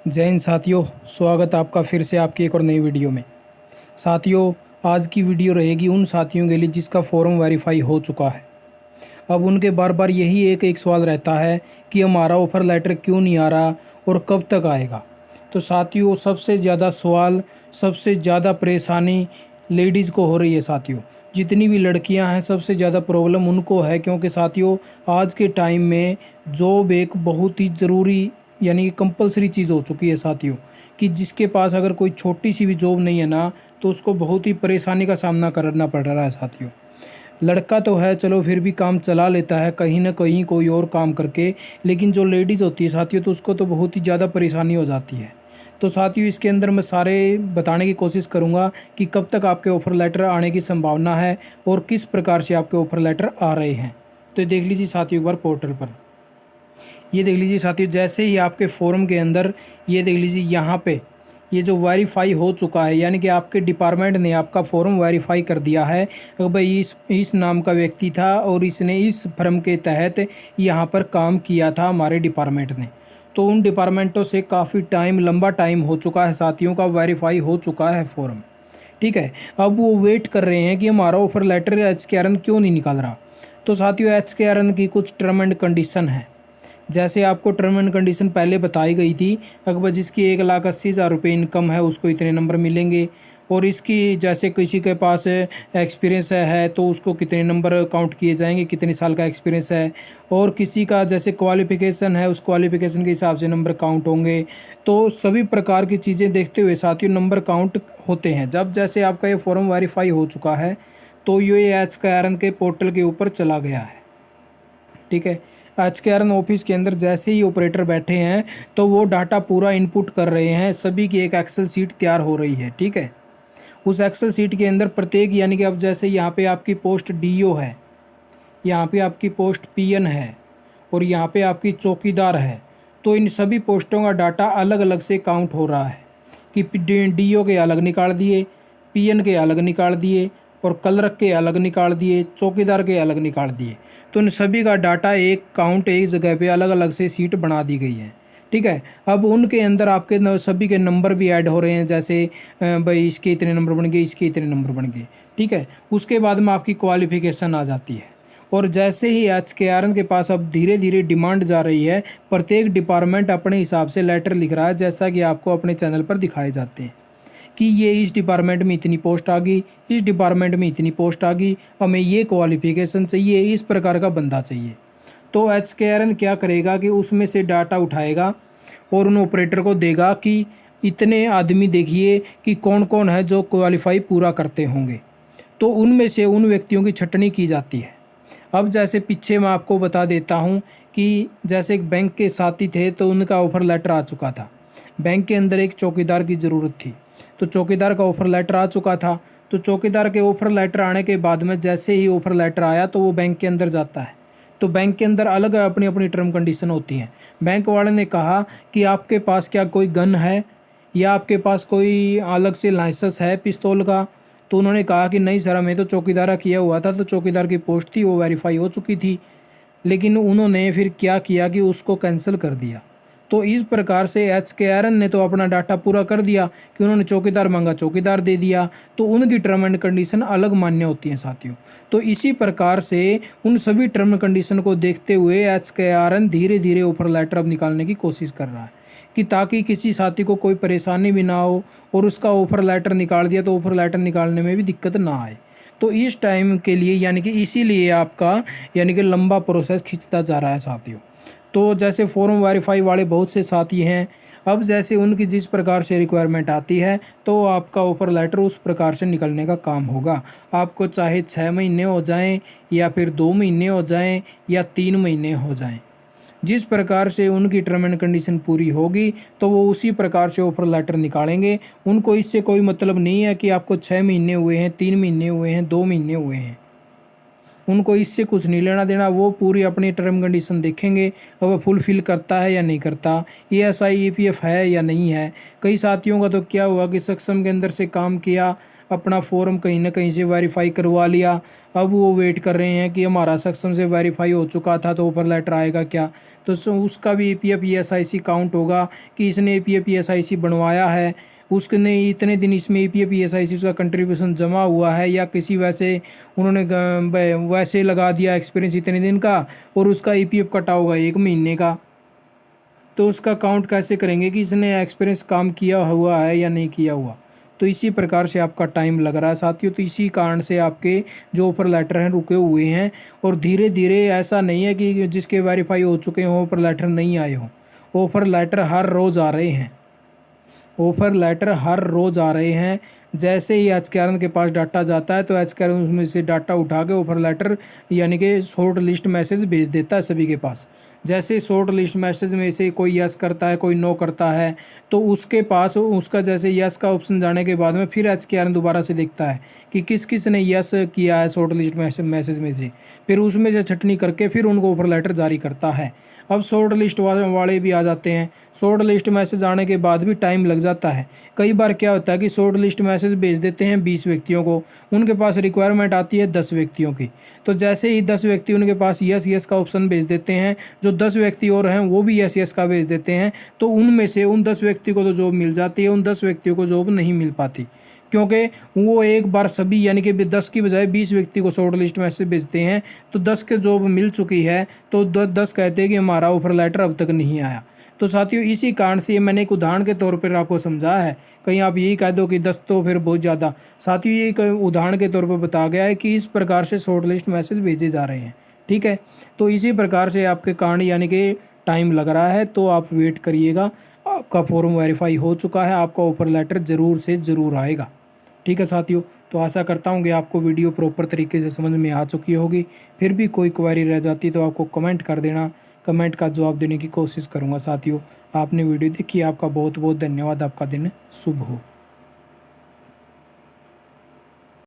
जय हिंद साथियों। स्वागत आपका फिर से आपकी एक और नई वीडियो में। साथियों, आज की वीडियो रहेगी उन साथियों के लिए जिसका फॉर्म वेरीफाई हो चुका है। अब उनके बार बार यही एक सवाल रहता है कि हमारा ऑफ़र लेटर क्यों नहीं आ रहा और कब तक आएगा। तो साथियों, सबसे ज़्यादा सवाल, सबसे ज़्यादा परेशानी लेडीज़ को हो रही है। साथियों, जितनी भी लड़कियां हैं सबसे ज़्यादा प्रॉब्लम उनको है, क्योंकि साथियों आज के टाइम में जॉब एक बहुत ही ज़रूरी यानी कि कंपलसरी चीज़ हो चुकी है साथियों, कि जिसके पास अगर कोई छोटी सी भी जॉब नहीं है ना, तो उसको बहुत ही परेशानी का सामना करना पड़ रहा है साथियों। लड़का तो है चलो फिर भी काम चला लेता है कहीं ना कहीं कोई और काम करके, लेकिन जो लेडीज़ होती है साथियों तो उसको तो बहुत ही ज़्यादा परेशानी हो जाती है। तो साथियों, इसके अंदर मैं सारे बताने की कोशिश करूंगा कि कब तक आपके ऑफ़र लेटर आने की संभावना है और किस प्रकार से आपके ऑफ़र लेटर आ रहे हैं। तो देख लीजिए साथियों एक बार पोर्टल पर। ये देख लीजिए साथियों, जैसे ही आपके फॉर्म के अंदर ये देख लीजिए यहाँ पे ये जो वेरीफाई हो चुका है, यानी कि आपके डिपार्टमेंट ने आपका फॉर्म वेरीफाई कर दिया है कि भाई इस नाम का व्यक्ति था और इसने इस फर्म के तहत यहाँ पर काम किया था हमारे डिपार्टमेंट ने। तो उन डिपार्टमेंटों से काफ़ी टाइम, लंबा टाइम हो चुका है साथियों का, वेरीफाई हो चुका है फॉर्म। ठीक है, अब वो वेट कर रहे हैं कि हमारा ऑफर लेटर HKRN क्यों नहीं निकल रहा। तो साथियों, HKRN की कुछ टर्म एंड कंडीशन है। जैसे आपको टर्म एंड कंडीशन पहले बताई गई थी, अगर जिसकी 1,80,000 रुपये इनकम है उसको इतने नंबर मिलेंगे, और इसकी जैसे किसी के पास एक्सपीरियंस है तो उसको कितने नंबर काउंट किए जाएंगे, कितने साल का एक्सपीरियंस है, और किसी का जैसे क्वालिफ़िकेशन है उस क्वालिफ़िकेशन के हिसाब से नंबर काउंट होंगे। तो सभी प्रकार की चीज़ें देखते हुए साथियों नंबर काउंट होते हैं। जब जैसे आपका ये फॉर्म वेरीफाई हो चुका है तो ये HKRN के पोर्टल के ऊपर चला गया है। ठीक है, HKRN ऑफिस के अंदर जैसे ही ऑपरेटर बैठे हैं तो वो डाटा पूरा इनपुट कर रहे हैं, सभी की एक एक्सेल सीट तैयार हो रही है। ठीक है, उस एक्सेल सीट के अंदर प्रत्येक, यानी कि अब जैसे यहाँ पे आपकी पोस्ट DO है, यहाँ पे आपकी पोस्ट PN है और यहाँ पे आपकी चौकीदार है, तो इन सभी पोस्टों का डाटा अलग अलग से काउंट हो रहा है कि DO के अलग निकाल दिए, PN के अलग निकाल दिए और क्लर्क के अलग निकाल दिए, चौकीदार के अलग निकाल दिए। तो इन सभी का डाटा एक काउंट एक जगह पे अलग अलग से सीट बना दी गई है। ठीक है, अब उनके अंदर आपके सभी के नंबर भी ऐड हो रहे हैं, जैसे भाई इसके इतने नंबर बन गए, इसके इतने नंबर बन गए। ठीक है, उसके बाद में आपकी क्वालिफिकेशन आ जाती है। और जैसे ही HKRN के पास अब धीरे धीरे डिमांड जा रही है, प्रत्येक डिपार्टमेंट अपने हिसाब से लेटर लिख रहा है, जैसा कि आपको अपने चैनल पर दिखाए जाते हैं कि ये इस डिपार्टमेंट में इतनी पोस्ट आ गई, इस डिपार्टमेंट में इतनी पोस्ट आ गई, हमें ये क्वालिफिकेशन चाहिए, इस प्रकार का बंदा चाहिए। तो HKRN क्या करेगा कि उसमें से डाटा उठाएगा और उन ऑपरेटर को देगा कि इतने आदमी देखिए कि कौन कौन है जो क्वालिफाई पूरा करते होंगे। तो उनमें से उन व्यक्तियों की छटनी की जाती है। अब जैसे पीछे मैं आपको बता देता हूँ कि जैसे एक बैंक के साथी थे तो उनका ऑफ़र लेटर आ चुका था। बैंक के अंदर एक चौकीदार की ज़रूरत थी, तो चौकीदार का ऑफ़र लेटर आ चुका था। तो चौकीदार के ऑफ़र लेटर आने के बाद में जैसे ही ऑफ़र लेटर आया तो वो बैंक के अंदर जाता है। तो बैंक के अंदर अलग अपनी अपनी टर्म कंडीशन होती हैं। बैंक वाले ने कहा कि आपके पास क्या कोई गन है या आपके पास कोई अलग से लाइसेंस है पिस्तौल का। तो उन्होंने कहा कि नहीं सर, हमें तो चौकीदारा किया हुआ था, तो चौकीदार की पोस्ट थी वो वेरीफाई हो चुकी थी। लेकिन उन्होंने फिर क्या किया कि उसको कैंसिल कर दिया। तो इस प्रकार से HKRN ने तो अपना डाटा पूरा कर दिया कि उन्होंने चौकीदार मांगा, चौकीदार दे दिया, तो उनकी टर्म एंड कंडीशन अलग मान्य होती हैं साथियों। तो इसी प्रकार से उन सभी टर्म एंड कंडीशन को देखते हुए HKRN धीरे धीरे ऑफर लेटर अब निकालने की कोशिश कर रहा है कि ताकि किसी साथी को कोई परेशानी भी ना हो, और उसका ऑफर लेटर निकाल दिया तो ऑफर लेटर निकालने में भी दिक्कत ना आए। तो इस टाइम के लिए यानी कि इसीलिए आपका यानी कि लंबा प्रोसेस खिंचता जा रहा है साथियों। तो जैसे फॉर्म वेरीफाई वाले बहुत से साथी हैं, अब जैसे उनकी जिस प्रकार से रिक्वायरमेंट आती है तो आपका ऑफ़र लेटर उस प्रकार से निकलने का काम होगा। आपको चाहे 6 महीने हो जाएं या फिर 2 महीने हो जाएं या 3 महीने हो जाएं, जिस प्रकार से उनकी टर्म एंड कंडीशन पूरी होगी तो वो उसी प्रकार से ऑफ़र लेटर निकालेंगे। उनको इससे कोई मतलब नहीं है कि आपको 6 महीने हुए हैं, 3 महीने हुए हैं, 2 महीने हुए हैं, उनको इससे कुछ नहीं लेना देना। वो पूरी अपनी टर्म कंडीशन देखेंगे और वह फुलफ़िल करता है या नहीं करता, ESI EPF है या नहीं है। कई साथियों का तो क्या हुआ कि सक्षम के अंदर से काम किया, अपना फॉर्म कहीं ना कहीं से वेरीफाई करवा लिया। अब वो वेट कर रहे हैं कि हमारा सक्षम से वेरीफाई हो चुका था तो ऑफर लेटर आएगा क्या। तो उसका भी EPF ESIC काउंट होगा कि इसने EPF ESIC बनवाया है, उसने इतने दिन इसमें EPF ESIC उसका कंट्रीब्यूशन जमा हुआ है, या किसी वैसे उन्होंने वैसे लगा दिया एक्सपीरियंस इतने दिन का और उसका EPF कटा होगा 1 महीने का। तो उसका काउंट कैसे करेंगे कि इसने एक्सपीरियंस काम किया हुआ है या नहीं किया हुआ। तो इसी प्रकार से आपका टाइम लग रहा है साथियों। तो इसी कारण से आपके जो ऑफर लेटर हैं रुके हुए हैं। और धीरे धीरे ऐसा नहीं है कि जिसके वेरीफाई हो चुके हों ऑफर लेटर नहीं आए हों। ऑफर लेटर हर रोज़ आ रहे हैं, ऑफर लेटर हर रोज़ आ रहे हैं। जैसे ही HKRN के पास डाटा जाता है तो HKRN उसमें से डाटा उठा के ऑफर लेटर यानी कि शॉर्ट लिस्ट मैसेज भेज देता है सभी के पास। जैसे शॉर्ट लिस्ट मैसेज में से कोई यस करता है कोई नो करता है तो उसके पास उसका जैसे यस का ऑप्शन जाने के बाद में फिर HKRN दोबारा से देखता है कि किस किस ने यस किया है शॉर्ट लिस्ट मैसेज में से, फिर उसमें से छटनी करके फिर उनको ऑफर लेटर जारी करता है। अब शॉर्ट लिस्ट वाले भी आ जाते हैं। शॉर्ट लिस्ट मैसेज आने के बाद भी टाइम लग जाता है। कई बार क्या होता है कि शॉर्ट लिस्ट मैसेज भेज देते हैं 20 व्यक्तियों को, उनके पास रिक्वायरमेंट आती है 10 व्यक्तियों की। तो जैसे ही 10 व्यक्ति उनके पास यस यस का ऑप्शन भेज देते हैं, जो 10 व्यक्ति और हैं वो भी यस यस का भेज देते हैं, तो उनमें से उन 10 व्यक्ति को तो जॉब मिल जाती है, उन 10 व्यक्तियों को जॉब नहीं मिल पाती। क्योंकि वो एक बार सभी यानी कि 10 की बजाय 20 व्यक्ति को शॉर्ट लिस्ट मैसेज भेजते हैं, तो 10 के जॉब मिल चुकी है तो 10 कहते हैं कि हमारा ऑफर लेटर अब तक नहीं आया। तो साथियों इसी कारण से मैंने एक उदाहरण के तौर पर आपको समझाया है। कहीं आप यही कह दो कि 10 तो फिर बहुत ज़्यादा। साथियों ये एक उदाहरण के तौर पर बताया गया है कि इस प्रकार से शॉर्ट लिस्ट मैसेज भेजे जा रहे हैं। ठीक है, तो इसी प्रकार से आपके कारण यानी कि टाइम लग रहा है, तो आप वेट करिएगा। आपका फॉर्म वेरीफाई हो चुका है, आपका ऑफर लेटर ज़रूर से ज़रूर आएगा। ठीक है साथियों, तो आशा करता हूँ कि आपको वीडियो प्रॉपर तरीके से समझ में आ चुकी होगी। फिर भी कोई क्वेरी रह जाती तो आपको कमेंट कर देना, कमेंट का जवाब देने की कोशिश करूँगा। साथियों आपने वीडियो देखी, आपका बहुत बहुत धन्यवाद। आपका दिन शुभ हो।